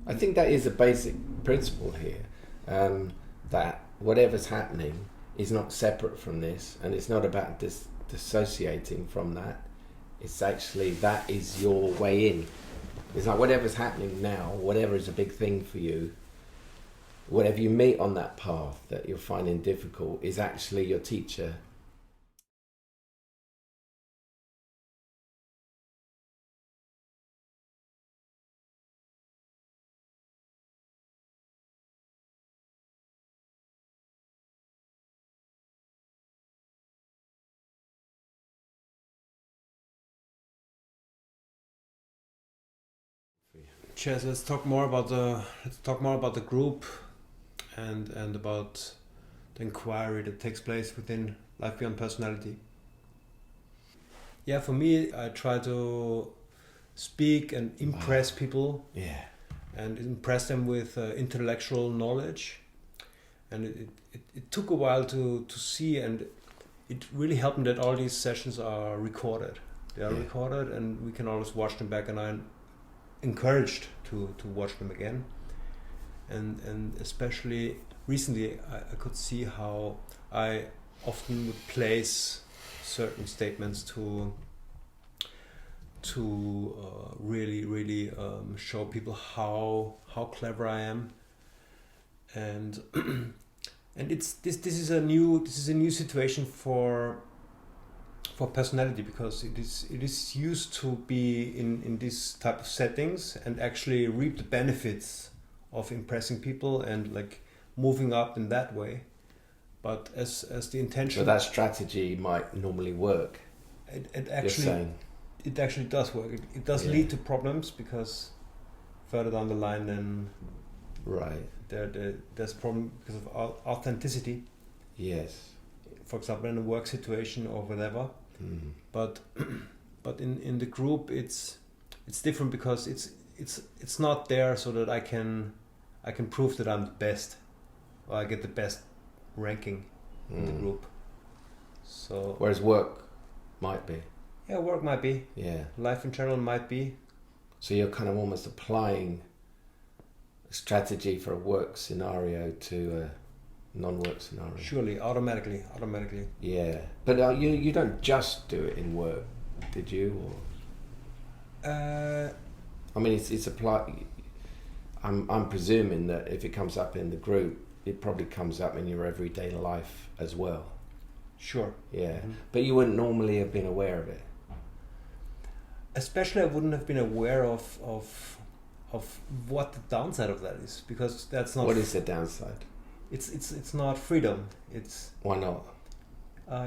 I think that is a basic principle here, that whatever's happening is not separate from this, and it's not about dissociating from that. It's actually, that is your way in. It's like whatever's happening now, whatever is a big thing for you, whatever you meet on that path that you're finding difficult is actually your teacher. Jez, let's talk more about the group and about the inquiry that takes place within Life Beyond Personality. Yeah, for me, I try to speak and impress people. Yeah. And impress them with intellectual knowledge. And it took a while to see, and it really helped me that all these sessions are recorded. They are recorded, and we can always watch them back, and I'm encouraged to watch them again. And especially recently, I could see how I often would place certain statements to really show people how clever I am, and and this is a new situation for personality, because it is used to be in this type of settings and actually reap the benefits of impressing people and like moving up in that way. But as the intention, so that strategy might normally work. It actually does work. It does lead to problems, because further down the line, then there's problem because of authenticity. Yes. For example, in a work situation or whatever. But in the group, it's different, because it's not there so that I can prove that I'm the best, or I get the best ranking in the group. So whereas work might be. Yeah, work might be. Yeah. Life in general might be. So you're kind of almost applying a strategy for a work scenario to a non-work scenario. Surely, automatically. Yeah, but you don't just do it in work, did you? Or I mean, it's applied. I'm presuming that if it comes up in the group, it probably comes up in your everyday life as well. Sure. Yeah, but you wouldn't normally have been aware of it. Especially, I wouldn't have been aware of what the downside of that is, because that's not. What is the downside? It's not freedom. It's. Why not?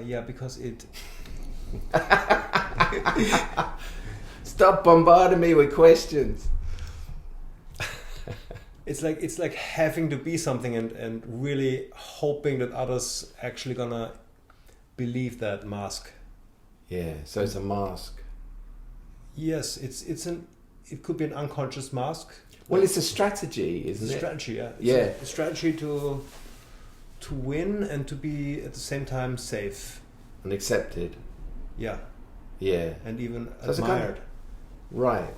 Yeah, because it. Stop bombarding me with questions. It's like having to be something and really hoping that others actually gonna believe that mask. Yeah, so it's a mask. Yes, it could be an unconscious mask. Well, it's a strategy, isn't it? Strategy, yeah. It's a strategy to win and to be at the same time safe and accepted. Yeah. Yeah. And even admired. Right.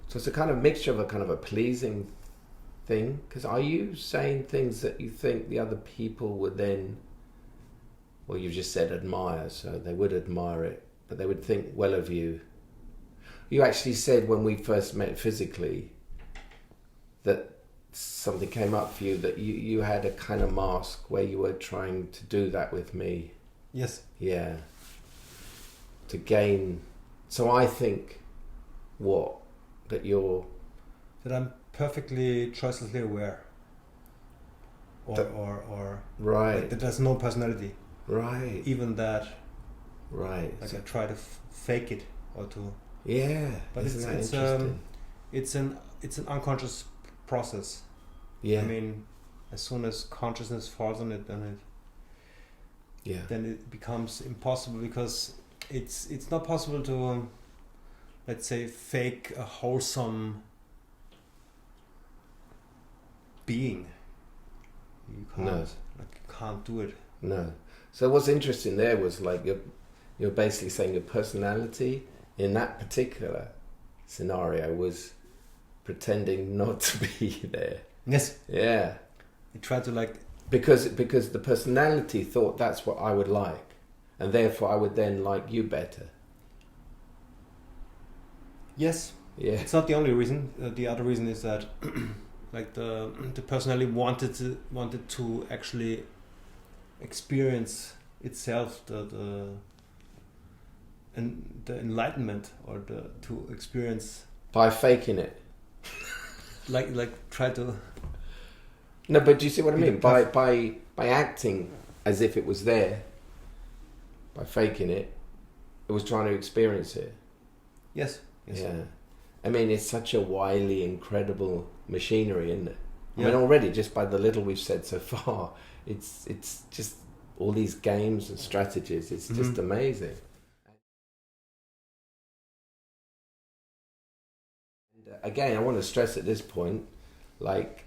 So it's a kind of mixture of a kind of a pleasing thing. Because are you saying things that you think the other people would then, well, you've just said admire, so they would admire it, but they would think well of you. You actually said when we first met physically that something came up for you, that you had a kind of mask where you were trying to do that with me. Yes. Yeah. To gain. So I think what? That I'm perfectly choicelessly aware. Or right. Like that there's no personality. Right. Even that. Right. Like I try to fake it or to. Yeah. But Isn't that interesting? It's an unconscious process. Yeah. I mean, as soon as consciousness falls on it, then it becomes impossible, because it's not possible to, let's say, fake a wholesome being. You can't. No. Like, you can't do it. No. So what's interesting there was like you're basically saying your personality in that particular scenario was pretending not to be there. Yes. Yeah. You try to like... Because the personality thought that's what I would like, and therefore I would then like you better. Yes. Yeah. It's not the only reason. The other reason is that like the personality wanted to actually experience itself the enlightenment, or to experience By faking it. like try to... No, but do you see what I mean? By acting as if it was there, by faking it, it was trying to experience it. Yes. Yeah. I mean, it's such a wily, incredible machinery, isn't it? Yeah. I mean, already, just by the little we've said so far, it's just all these games and strategies. It's just amazing. And again, I want to stress at this point, like,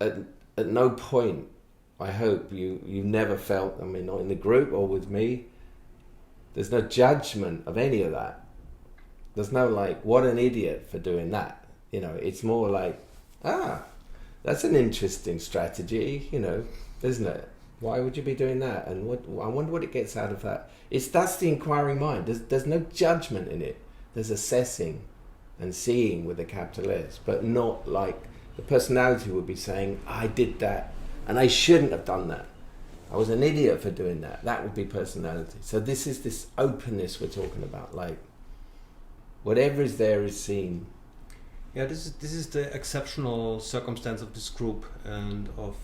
at no point, I hope you never felt, I mean, not in the group or with me, there's no judgment of any of that. There's no like, what an idiot for doing that. You know, it's more like, that's an interesting strategy, you know, isn't it? Why would you be doing that? And I wonder what it gets out of that. That's the inquiring mind. There's no judgment in it. There's assessing and seeing with a capital S, but not like the personality would be saying, I did that and I shouldn't have done that. I was an idiot for doing that. That would be personality. So this is this openness we're talking about, like whatever is there is seen. Yeah, this is the exceptional circumstance of this group and of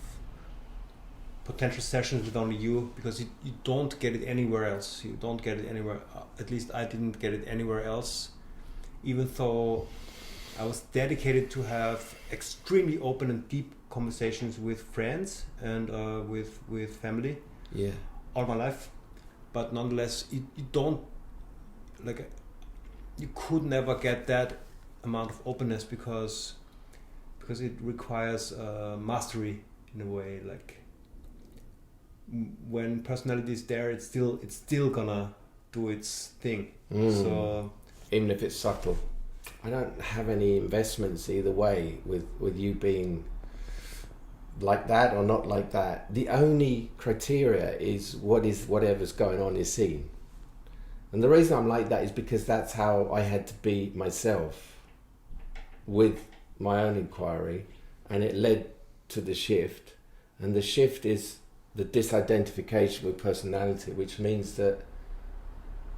potential sessions with only you, because you don't get it anywhere else. You don't get it anywhere. At least I didn't get it anywhere else, even though I was dedicated to have extremely open and deep conversations with friends and with family. Yeah. All my life, but nonetheless, you don't like. You could never get that amount of openness because it requires mastery in a way. Like when personality is there, it's still gonna do its thing. So even if it's subtle. I don't have any investments either way with you being like that or not like that. The only criteria is whatever's going on is seen. And the reason I'm like that is because that's how I had to be myself with my own inquiry, and it led to the shift. And the shift is the disidentification with personality, which means that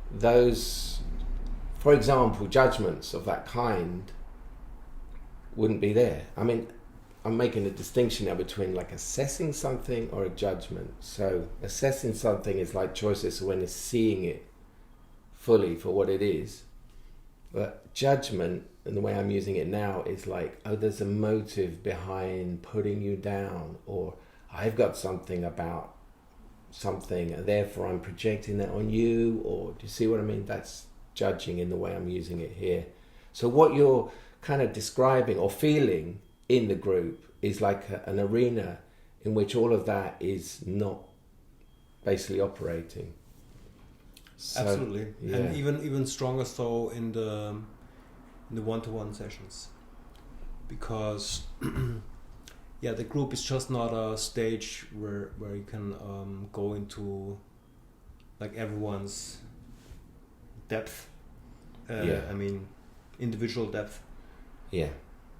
those, for example, judgments of that kind wouldn't be there. I mean, I'm making a distinction now between like assessing something or a judgment. So assessing something is like choices when it's seeing it fully for what it is. But judgment, and the way I'm using it now, is like, oh, there's a motive behind putting you down, or I've got something about something and therefore I'm projecting that on you, or do you see what I mean? That's judging in the way I'm using it here. So what you're kind of describing or feeling in the group is like an arena in which all of that is not basically operating. So, absolutely, yeah. and even stronger so in the one-to-one sessions, because the group is just not a stage where you can go into like everyone's depth. I mean, individual depth. Yeah.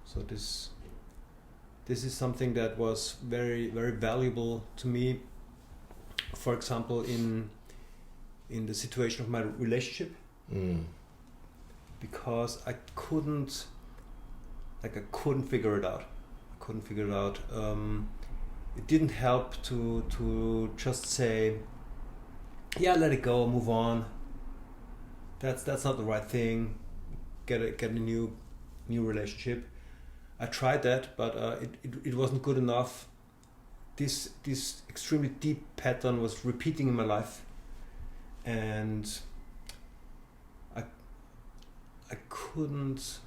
So this is something that was very, very valuable to me. For example, in the situation of my relationship, because I couldn't figure it out. It didn't help to just say, yeah, let it go, move on. That's not the right thing. Get a new relationship. I tried that, but it wasn't good enough. This extremely deep pattern was repeating in my life, and I couldn't,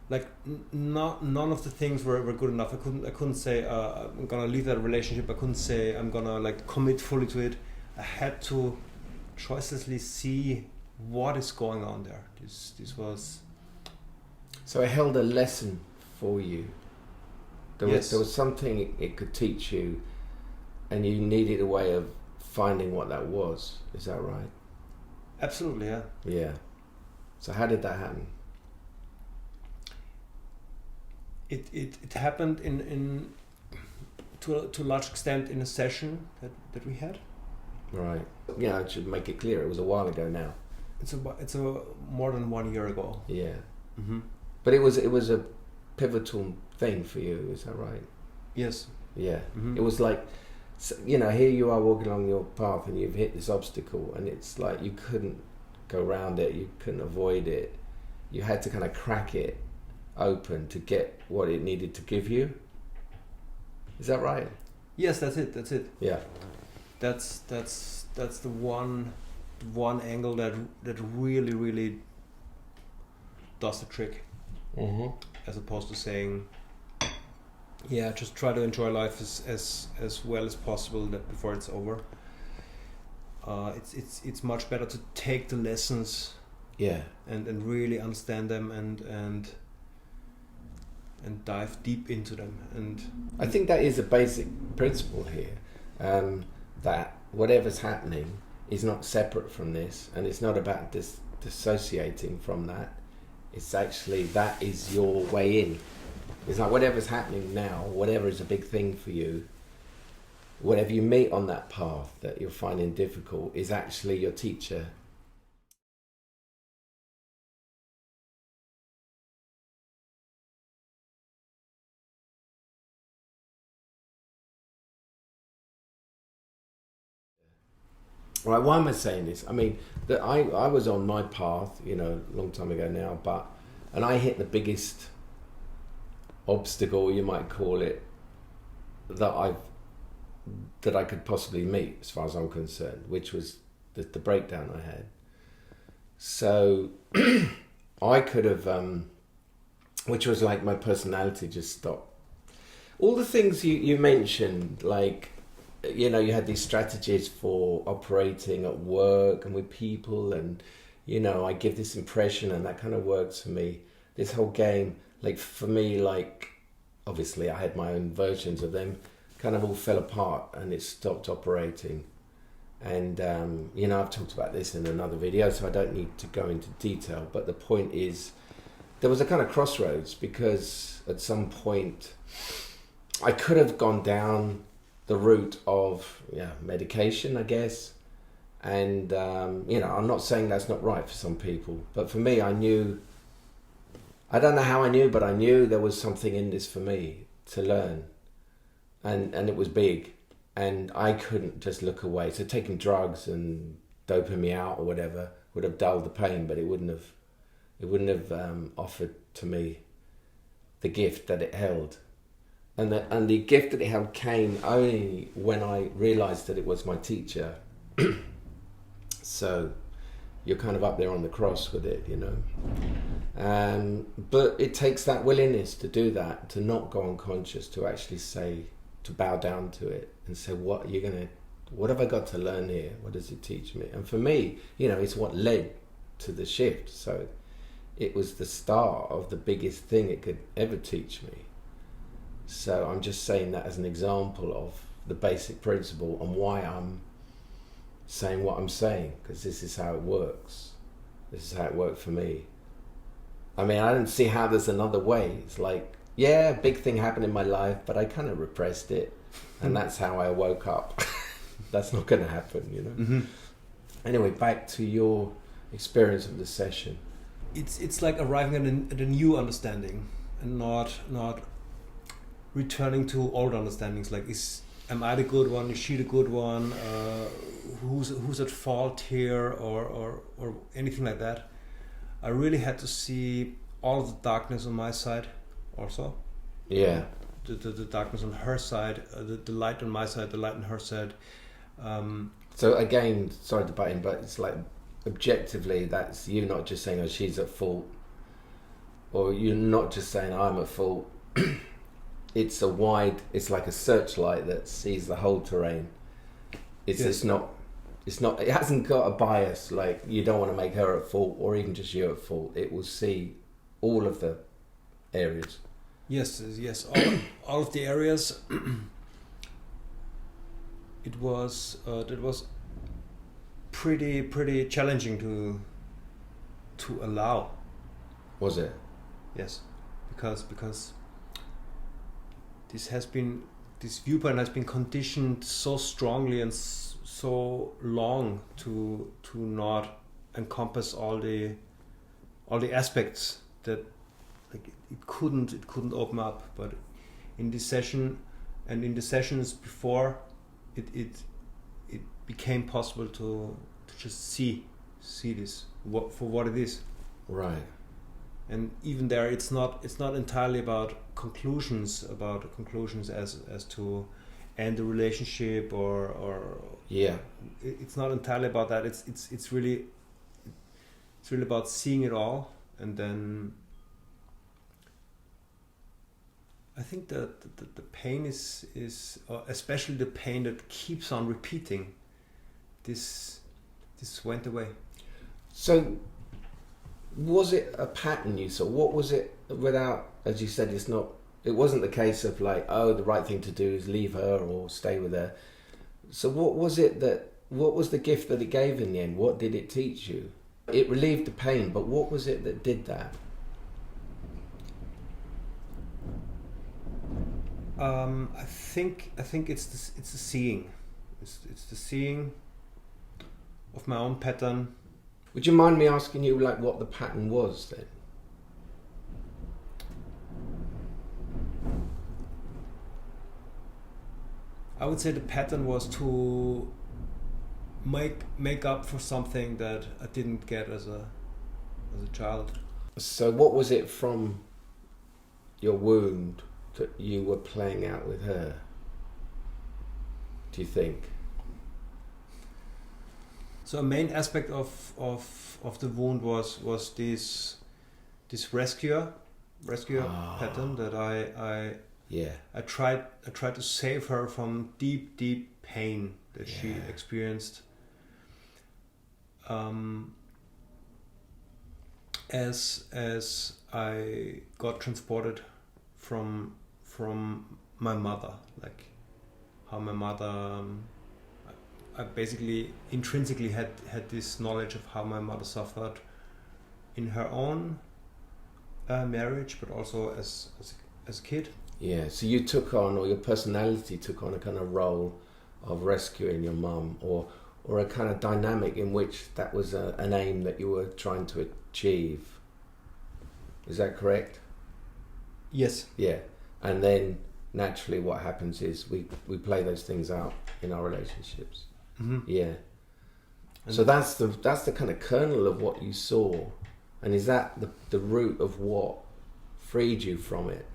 like, none of the things were good enough. I couldn't say I'm gonna leave that relationship. I couldn't say I'm gonna like commit fully to it. I had to choicelessly see what is going on there. This was So it held a lesson for you. Yes. There was something it could teach you, and you needed a way of finding what that was. Is that right? Absolutely, yeah. Yeah. So how did that happen? It happened in to a large extent in a session that we had. Right. Yeah, I should make it clear. It was a while ago now. It's a more than 1 year ago. Yeah. Mm-hmm. But it was a pivotal thing for you. Is that right? Yes. Yeah. Mm-hmm. It was like, you know, here you are walking along your path and you've hit this obstacle, and it's like you couldn't go around it, you couldn't avoid it. You had to kind of crack it open to get what it needed to give you. Is that right? Yes, that's it. Yeah. That's the one angle that really does the trick. Mm-hmm. As opposed to saying, yeah, just try to enjoy life as well as possible before it's over. It's much better to take the lessons, Yeah, and really understand them and dive deep into them. And I think that is a basic principle here, that whatever's happening is not separate from this, and it's not about dissociating from that. It's actually, that is your way in. It's like whatever's happening now, whatever is a big thing for you, whatever you meet on that path that you're finding difficult is actually your teacher. Right, why am I saying this? I mean, that I was on my path, you know, a long time ago now, and I hit the biggest obstacle, you might call it, that I could possibly meet, as far as I'm concerned, which was the breakdown I had. So I could have, which was like my personality just stopped. All the things you mentioned, like, you know, you had these strategies for operating at work and with people, and, you know, I give this impression and that kind of works for me. This whole game, like, for me, like, obviously I had my own versions of them, kind of all fell apart and it stopped operating. And, you know, I've talked about this in another video, so I don't need to go into detail, but the point is, there was a kind of crossroads, because at some point I could have gone down the route of medication, I guess. And, you know, I'm not saying that's not right for some people, but for me, I knew, I don't know how I knew, but I knew there was something in this for me to learn. And it was big, and I couldn't just look away. So taking drugs and doping me out or whatever would have dulled the pain, but it wouldn't have offered to me the gift that it held. And the gift that it held came only when I realised that it was my teacher. So you're kind of up there on the cross with it, you know. But it takes that willingness to do that, to not go unconscious, to actually say, to bow down to it and say, what have I got to learn here? What does it teach me? And for me, you know, it's what led to the shift. So it was the start of the biggest thing it could ever teach me. So I'm just saying that as an example of the basic principle and why I'm saying what I'm saying, because this is how it works. This is how it worked for me. I mean, I don't see how there's another way. It's like, yeah, a big thing happened in my life, but I kind of repressed it, and that's how I woke up. That's not going to happen, you know. Mm-hmm. Anyway, back to your experience of the session. It's like arriving at a new understanding, and not returning to old understandings. Like, am I the good one? Is she the good one? Who's at fault here, or anything like that? I really had to see all of the darkness on my side, also. Yeah. The darkness on her side, the light on my side, the light on her side. So again, sorry to butt in, but it's like, objectively, that's you not just saying, oh, she's at fault, or you're not just saying, I'm at fault. It's like a searchlight that sees the whole terrain. It hasn't got a bias, like you don't want to make her at fault or even just you at fault. It will see all of the areas. Yes. All of the areas. It was pretty challenging to allow. Was it? Yes, because this viewpoint has been conditioned so strongly and so long to not encompass all the aspects that like it couldn't open up. But in this session and in the sessions before, it became possible to just see this for what it is. Right. And even there, it's not entirely about conclusions as to end the relationship or yeah. It's not entirely about that. It's really about seeing it all, and then I think that the pain is especially the pain that keeps on repeating. This went away. So, was it a pattern you saw? What was it? Without, as you said, it wasn't the case of like, oh, the right thing to do is leave her or stay with her. So what was the gift that it gave in the end? What did it teach you? It relieved the pain, but what was it that did that? I think it's the seeing. It's the seeing of my own pattern. Would you mind me asking you like what the pattern was then? I would say the pattern was to make up for something that I didn't get as a child. So what was it from your wound that you were playing out with her, do you think? So a main aspect of the wound was this rescue pattern that I tried to save her from deep pain that she experienced as I got transported from my mother, like how my mother I basically intrinsically had this knowledge of how my mother suffered in her own marriage, but also as a kid. Yeah, so you took on, or your personality took on a kind of role of rescuing your mum, or a kind of dynamic in which that was an aim that you were trying to achieve. Is that correct? Yes. Yeah, and then naturally what happens is we play those things out in our relationships. Mm-hmm. Yeah. And so that's the kind of kernel of what you saw, and is that the root of what freed you from it,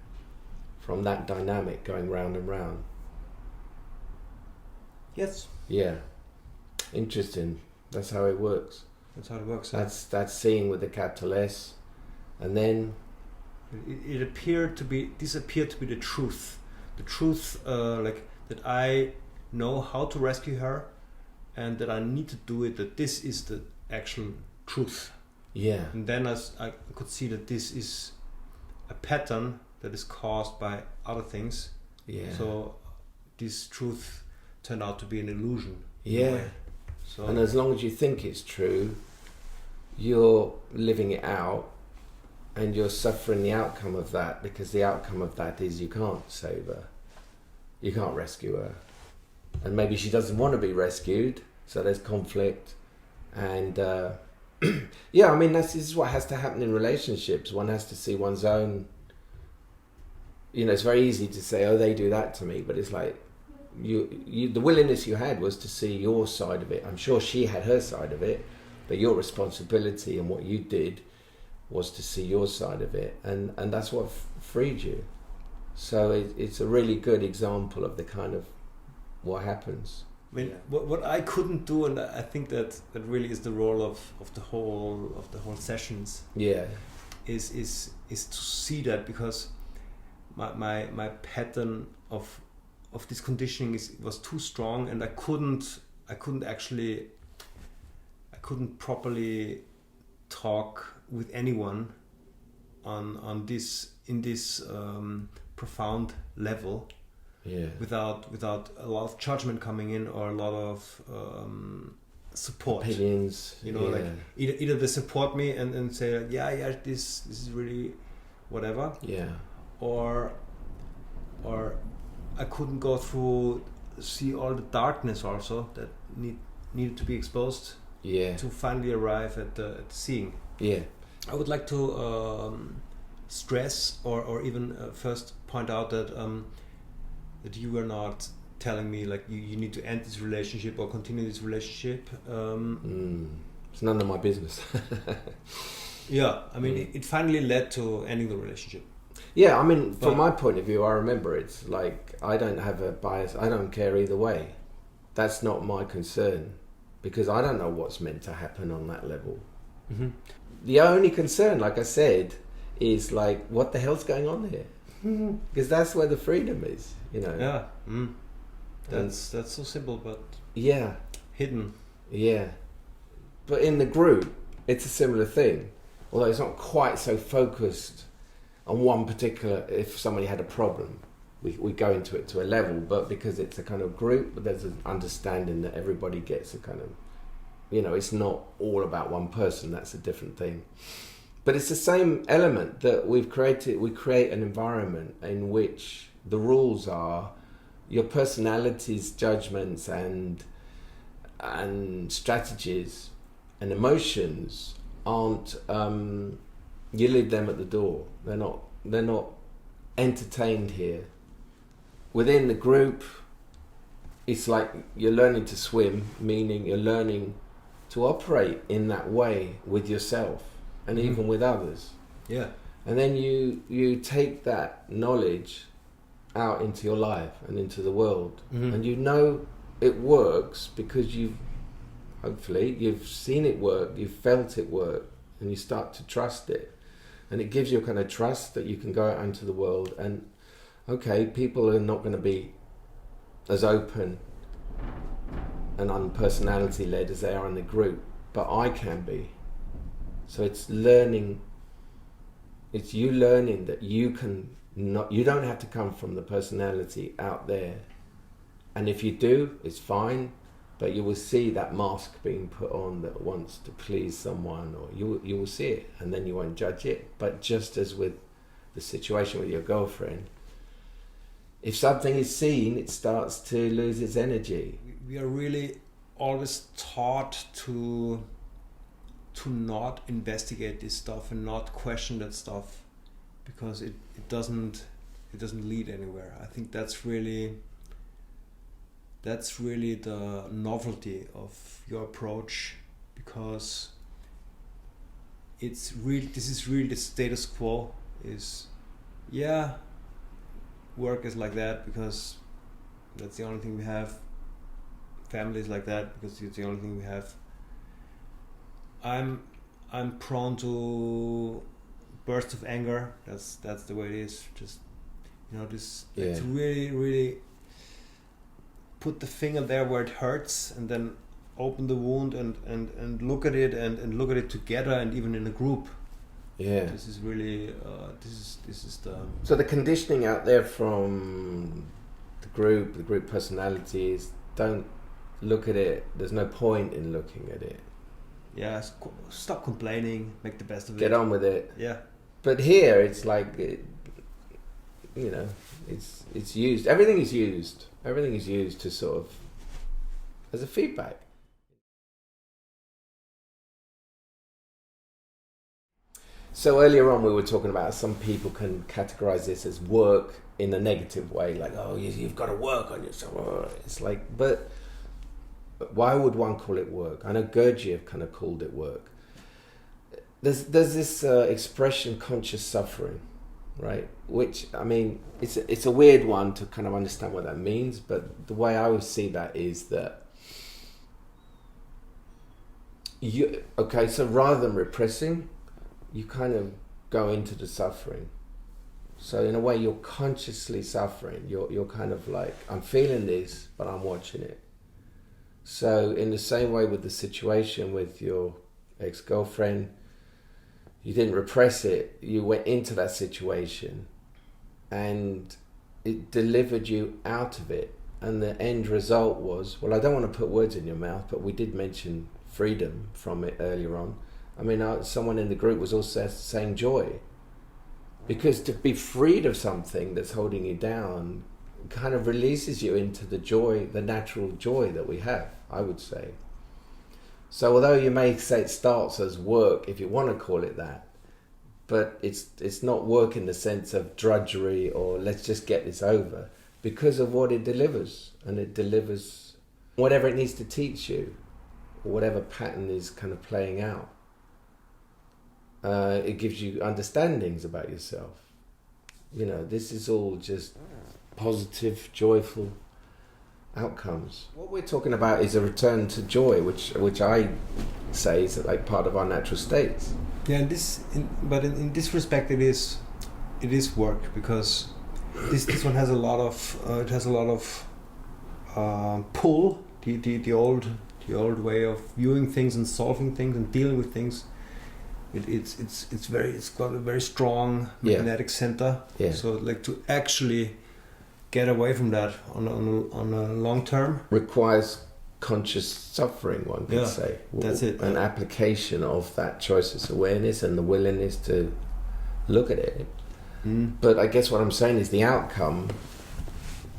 from that dynamic going round and round? Yes. Yeah. Interesting. That's how it works. That's how it works. That's seeing with a capital S, and then it appeared to be the truth. The truth, like that I know how to rescue her, and that I need to do it. That this is the actual truth. Yeah. And then I could see that this is a pattern that is caused by other things. Yeah. So this truth turned out to be an illusion. Yeah. So, and as long as you think it's true, you're living it out, and you're suffering the outcome of that, because the outcome of that is you can't save her, you can't rescue her, and maybe she doesn't want to be rescued, so there's conflict. And yeah, I mean this is what has to happen in relationships. One has to see one's own, it's very easy to say, oh, they do that to me, but it's like you the willingness you had was to see your side of it. I'm sure she had her side of it, but your responsibility and what you did was to see your side of it, and that's what freed you. So it's a really good example of the kind of what happens. I mean, what I couldn't do, and I think that really is the role of the whole sessions. Yeah, is to see that, because my pattern of this conditioning was too strong, and I couldn't properly talk with anyone on this in this profound level. Yeah. Without a lot of judgment coming in or a lot of support. Opinions. You know, like either they support me and say, yeah, this is really whatever. Yeah. Or I couldn't go through, see all the darkness also that needed to be exposed. Yeah. To finally arrive at seeing. Yeah. I would like to stress or even first point out that you were not telling me like you need to end this relationship or continue this relationship. It's none of my business. Yeah, I mean, it finally led to ending the relationship. Yeah, I mean, from my point of view, I remember it's like I don't have a bias. I don't care either way. That's not my concern because I don't know what's meant to happen on that level. Mm-hmm. The only concern, like I said, is like what the hell's going on here? Because that's where the freedom is, you know. Yeah. That's so simple, but yeah, hidden. Yeah, but in the group, it's a similar thing. Although it's not quite so focused on one particular. If somebody had a problem, we go into it to a level. But because it's a kind of group, there's an understanding that everybody gets a kind of, you know, it's not all about one person. That's a different thing. But it's the same element that we've created. We create an environment in which the rules are your personalities, judgments, and strategies and emotions aren't. You leave them at the door. They're not entertained here. Within the group, it's like you're learning to swim, meaning you're learning to operate in that way with yourself and even with others. Yeah. And then you take that knowledge out into your life and into the world. And you know it works because you've seen it work, you've felt it work, and you start to trust it. And it gives you a kind of trust that you can go out into the world and, okay, people are not going to be as open and unpersonality led as they are in the group, but I can be. So it's learning, it's you learning that you don't have to come from the personality out there. And if you do, it's fine, but you will see that mask being put on that wants to please someone, or you will see it, and then you won't judge it. But just as with the situation with your girlfriend, if something is seen, it starts to lose its energy. We are really always taught to not investigate this stuff and not question that stuff because it doesn't lead anywhere. I think that's really the novelty of your approach, because this is really the status quo. Is work is like that because that's the only thing we have. Family is like that because it's the only thing we have. I'm prone to bursts of anger. That's the way it is. Just to really put the finger there where it hurts and then open the wound and look at it and look at it together and even in a group. Yeah. This is really this is the. So the conditioning out there from the group personalities, don't look at it. There's no point in looking at it. Yeah, stop complaining, make the best of it. Get on with it. Yeah. But here it's like, it's used. Everything is used. Everything is used to sort of as a feedback. So earlier on we were talking about some people can categorize this as work in a negative way, like, oh, you've got to work on yourself. It's like, but why would one call it work? I know Gurdjieff kind of called it work. There's this expression, conscious suffering, right? Which, I mean, it's a weird one to kind of understand what that means, but the way I would see that is that so rather than repressing, you kind of go into the suffering. So in a way, you're consciously suffering. You're kind of like, I'm feeling this, but I'm watching it. So in the same way with the situation with your ex-girlfriend, You didn't repress it. You went into that situation and it delivered you out of it. And the end result was, well, I don't want to put words in your mouth, but we did mention freedom from it earlier on. I mean, someone in the group was also saying joy. Because to be freed of something that's holding you down kind of releases you into the joy, the natural joy that we have, I would say. So although you may say it starts as work, if you want to call it that, but it's not work in the sense of drudgery or let's just get this over, because of what it delivers. And it delivers whatever it needs to teach you, or whatever pattern is kind of playing out. It gives you understandings about yourself. You know, this is all just positive, joyful outcomes. What we're talking about is a return to joy, which I say is like part of our natural states. Yeah, but in this respect, it is work, because this one has a lot of pull. The old way of viewing things and solving things and dealing with things. It's got a very strong magnetic center. Yeah. So like to actually get away from that on a long term requires conscious suffering, one could say. That's it. An application of that choiceless awareness and the willingness to look at it. But I guess what I'm saying is the outcome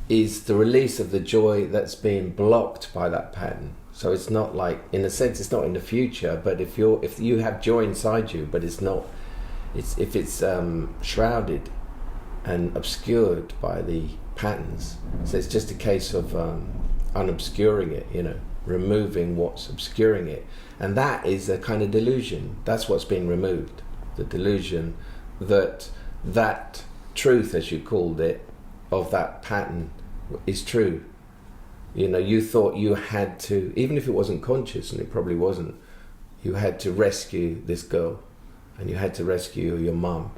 is the release of the joy that's being blocked by that pattern. So it's not like, in a sense, it's not in the future. But if you have joy inside you, but it's not, if it's shrouded and obscured by the patterns. So it's just a case of unobscuring it, removing what's obscuring it. And that is a kind of delusion. That's what's being removed. The delusion that truth, as you called it, of that pattern is true. You thought you had to, even if it wasn't conscious, and it probably wasn't, you had to rescue this girl, and you had to rescue your mum.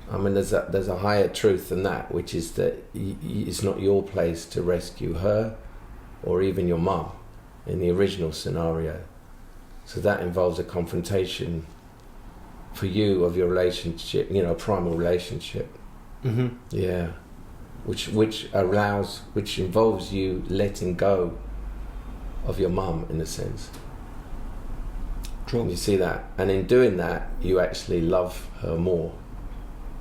I mean, there's a higher truth than that, which is that it's not your place to rescue her or even your mum in the original scenario. So that involves a confrontation for you of your relationship, a primal relationship. Mm-hmm. Yeah. Which involves you letting go of your mum, in a sense. True. And you see that, and in doing that, you actually love her more.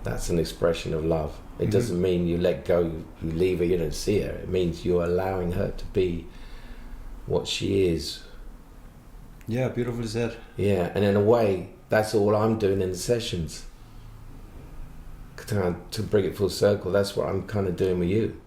That's an expression of love. It doesn't mean you let go, you leave her, you don't see her. It means you're allowing her to be what she is. Yeah, beautifully said. Yeah, and in a way, that's all I'm doing in the sessions. To bring it full circle, that's what I'm kind of doing with you.